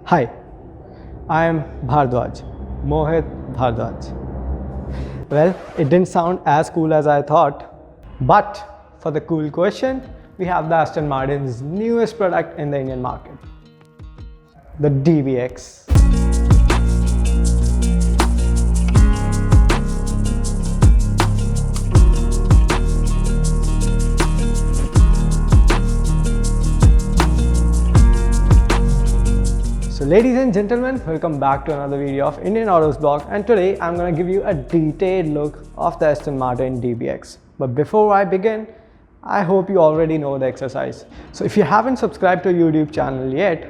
Hi, I am Bhardwaj, Mohit Bhardwaj. Well, it didn't sound as cool as I thought, but for the cool question, we have the Aston Martin's newest product in the Indian market, the DBX. So ladies and gentlemen, welcome back to another video of IndianAutosBlog, and today I'm going to give you a detailed look of the Aston Martin DBX. But before I begin, I hope you already know the exercise. So if you haven't subscribed to our YouTube channel yet,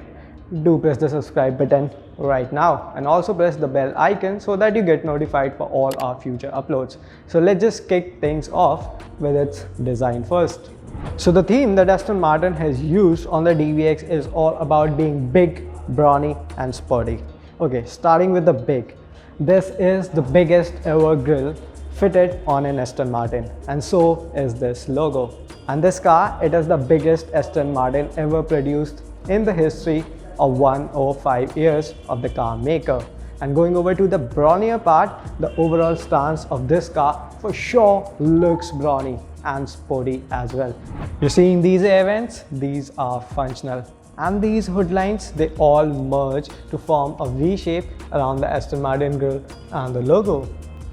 do press the subscribe button right now and also press the bell icon so that you get notified for all our future uploads. So let's just kick things off with its design first. So the theme that Aston Martin has used on the DBX is all about being big, brawny and sporty. Okay, starting with the big. This is the biggest ever grille fitted on an Aston Martin, and so is this logo. And this car, it is the biggest Aston Martin ever produced in the history of 105 years of the car maker. And going over to the brawnier part, the overall stance of this car for sure looks brawny and sporty as well. You're seeing these air vents, these are functional. And these hood lines, they all merge to form a V shape around the Aston Martin grille and the logo.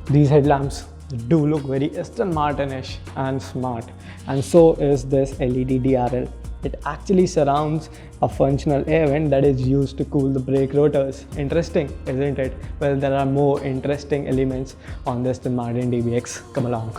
These headlamps do look very Aston Martin-ish and smart, and so is this LED DRL. It actually surrounds a functional air vent that is used to cool the brake rotors. Interesting, isn't it? Well, there are more interesting elements on the Aston Martin DBX. Come along.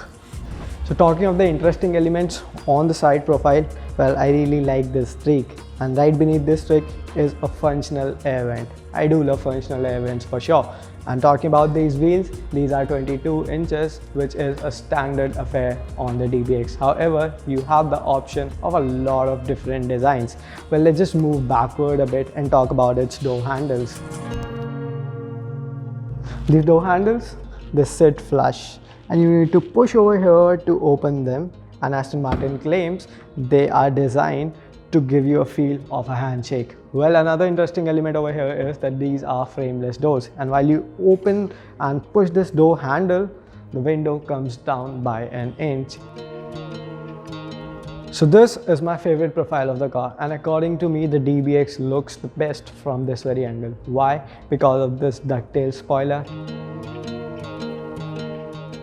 So talking of the interesting elements on the side profile, well, I really like this streak, and right beneath this streak is a functional air vent. I do love functional air vents for sure. And talking about these wheels, these are 22 inches, which is a standard affair on the DBX. However, you have the option of a lot of different designs. Well, let's just move backward a bit and talk about its door handles. These door handles, they sit flush, and you need to push over here to open them, and Aston Martin claims they are designed to give you a feel of a handshake. Well, another interesting element over here is that these are frameless doors, and while you open and push this door handle, the window comes down by an inch. So this is my favorite profile of the car, and according to me the DBX looks the best from this very angle. Why? Because of this ducktail spoiler.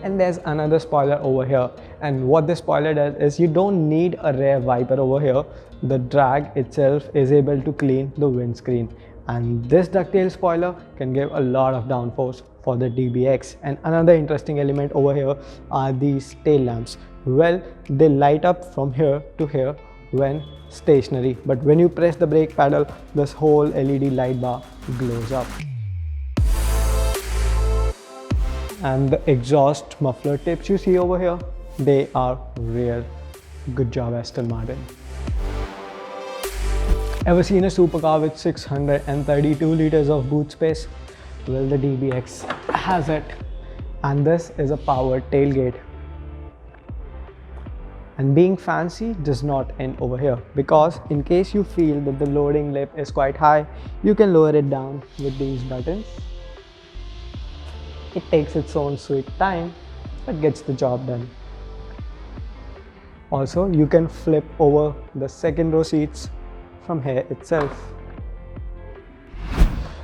And there's another spoiler over here, and what this spoiler does is you don't need a rear wiper over here. The drag itself is able to clean the windscreen, and this ducktail spoiler can give a lot of downforce for the DBX. And another interesting element over here are these tail lamps. Well, they light up from here to here when stationary, but when you press the brake pedal, this whole LED light bar glows up. And the exhaust muffler tips you see over here, they are real. Good job, Aston Martin. Ever seen a supercar with 632 liters of boot space? Well, the DBX has it. And this is a powered tailgate. And being fancy does not end over here, because in case you feel that the loading lip is quite high, you can lower it down with these buttons. It takes its own sweet time, but gets the job done. Also, you can flip over the second row seats from here itself.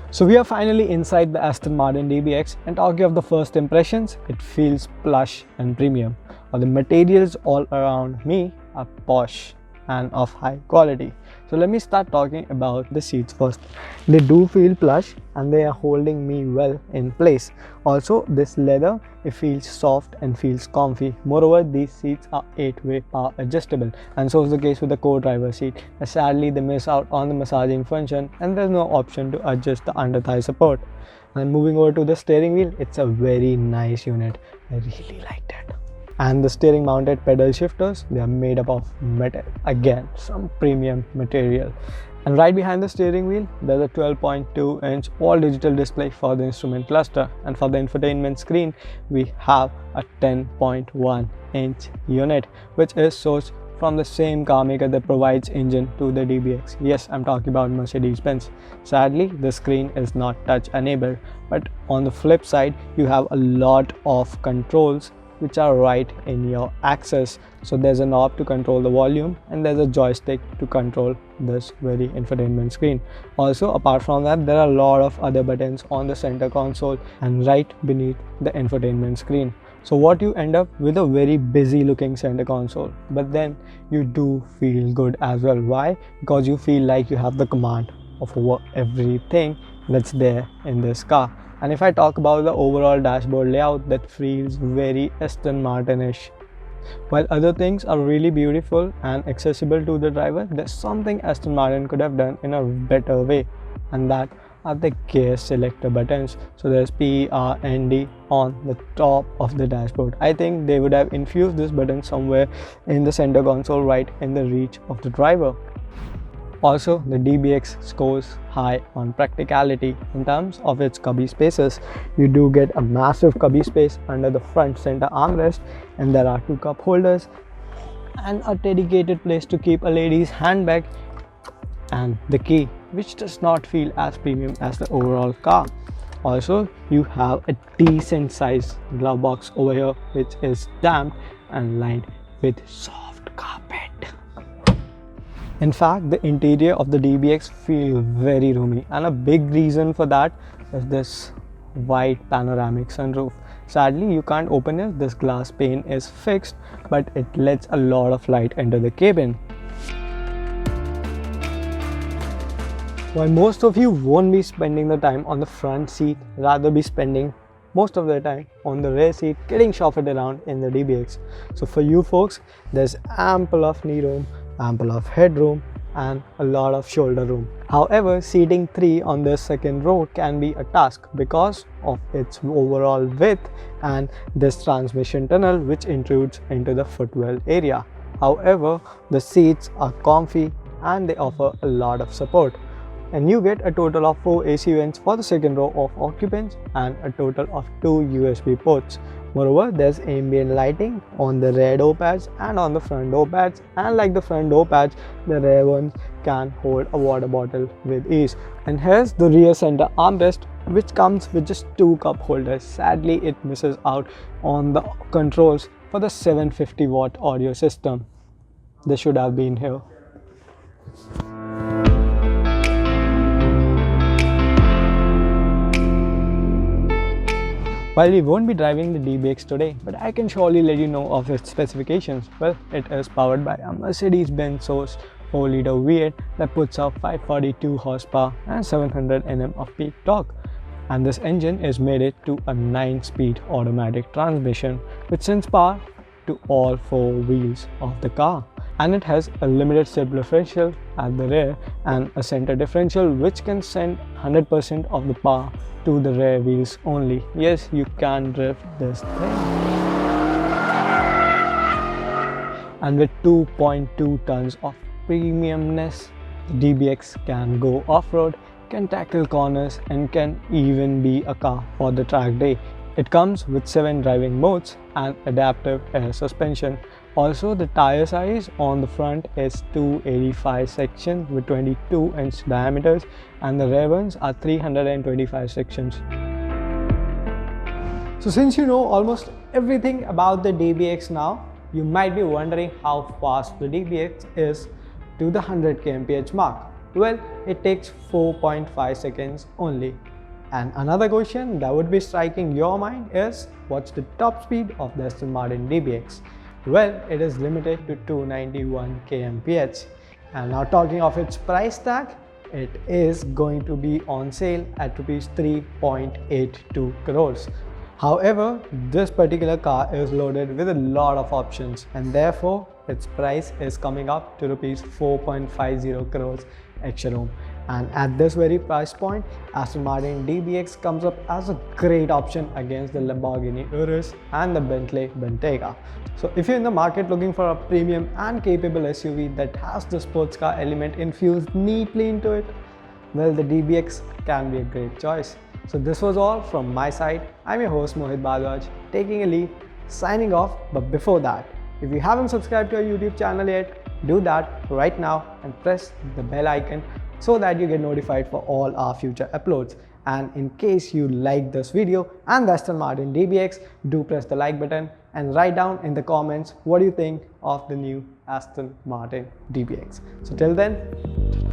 So we are finally inside the Aston Martin DBX, and talking of the first impressions, it feels plush and premium. The materials all around me are posh and of high quality. So let me start talking about the seats first. They do feel plush and they are holding me well in place. Also, this leather, it feels soft and feels comfy. Moreover, these seats are 8-way power adjustable, and so is the case with the co-driver seat. Sadly, they miss out on the massaging function, and there's no option to adjust the under thigh support. And moving over to the steering wheel, it's a very nice unit. I really liked it. And the steering mounted pedal shifters, they are made up of metal. Again, some premium material. And right behind the steering wheel, there's a 12.2-inch all-digital display for the instrument cluster. And for the infotainment screen, we have a 10.1-inch unit, which is sourced from the same car maker that provides engine to the DBX. Yes, I'm talking about Mercedes-Benz. Sadly, the screen is not touch enabled, but on the flip side, you have a lot of controls which are right in your axis. So there's a knob to control the volume and there's a joystick to control this very infotainment screen. Also, apart from that, there are a lot of other buttons on the center console and right beneath the infotainment screen. So what you end up with a very busy looking center console, but then you do feel good as well. Why? Because you feel like you have the command of over everything that's there in this car. And if I talk about the overall dashboard layout, that feels very Aston Martin-ish. While other things are really beautiful and accessible to the driver, there's something Aston Martin could have done in a better way, and that are the gear selector buttons. So there's P, R, and D on the top of the dashboard. I think they would have infused this button somewhere in the center console, right in the reach of the driver. Also, the DBX scores high on practicality in terms of its cubby spaces. You do get a massive cubby space under the front center armrest, and there are 2 cup holders and a dedicated place to keep a lady's handbag and the key, which does not feel as premium as the overall car. Also, you have a decent sized glove box over here, which is damped and lined with soft carpet. In fact, the interior of the DBX feels very roomy, and a big reason for that is this wide panoramic sunroof. Sadly, you can't open it, this glass pane is fixed, but it lets a lot of light into the cabin. While most of you won't be spending the time on the front seat, rather be spending most of their time on the rear seat getting chauffeured around in the DBX. So for you folks, there's ample of knee room, ample of headroom, and a lot of shoulder room. However, seating 3 on the second row can be a task because of its overall width and this transmission tunnel which intrudes into the footwell area. However, the seats are comfy and they offer a lot of support. And you get a total of 4 AC vents for the second row of occupants and a total of 2 USB ports. Moreover, there's ambient lighting on the rear door pads and on the front door pads, and like the front door pads, the rear ones can hold a water bottle with ease. And here's the rear center armrest, which comes with just 2 cup holders. Sadly, it misses out on the controls for the 750 watt audio system. They should have been here. While we won't be driving the DBX today, but I can surely let you know of its specifications. Well, it is powered by a Mercedes-Benz sourced 4-liter V8 that puts out 542 horsepower and 700 Nm of peak torque. And this engine is mated to a 9-speed automatic transmission which sends power to all 4 wheels of the car. And it has a limited step differential at the rear and a center differential which can send 100% of the power to the rear wheels only. Yes, you can drift this thing. And with 2.2 tons of premiumness, the DBX can go off-road, can tackle corners, and can even be a car for the track day. It comes with 7 driving modes and adaptive air suspension. Also, the tire size on the front is 285 sections with 22-inch diameters, and the rear ones are 325 sections. So since you know almost everything about the DBX now, you might be wondering how fast the DBX is to the 100 kmph mark. Well, it takes 4.5 seconds only. And another question that would be striking your mind is, what's the top speed of the Aston Martin DBX? Well, it is limited to 291 kmph. And now talking of its price tag, it is going to be on sale at Rs 3.82 crores. However, this particular car is loaded with a lot of options, and therefore its price is coming up to Rs 4.50 crores ex-showroom. And at this very price point, Aston Martin DBX comes up as a great option against the Lamborghini Urus and the Bentley Bentayga. So if you're in the market looking for a premium and capable SUV that has the sports car element infused neatly into it, well, the DBX can be a great choice. So this was all from my side. I'm your host Mohit Bhardwaj, taking a leave, signing off. But before that, if you haven't subscribed to our YouTube channel yet, do that right now and press the bell icon so that you get notified for all our future uploads. And in case you like this video and the Aston Martin DBX, do press the like button and write down in the comments what do you think of the new Aston Martin DBX. So till then,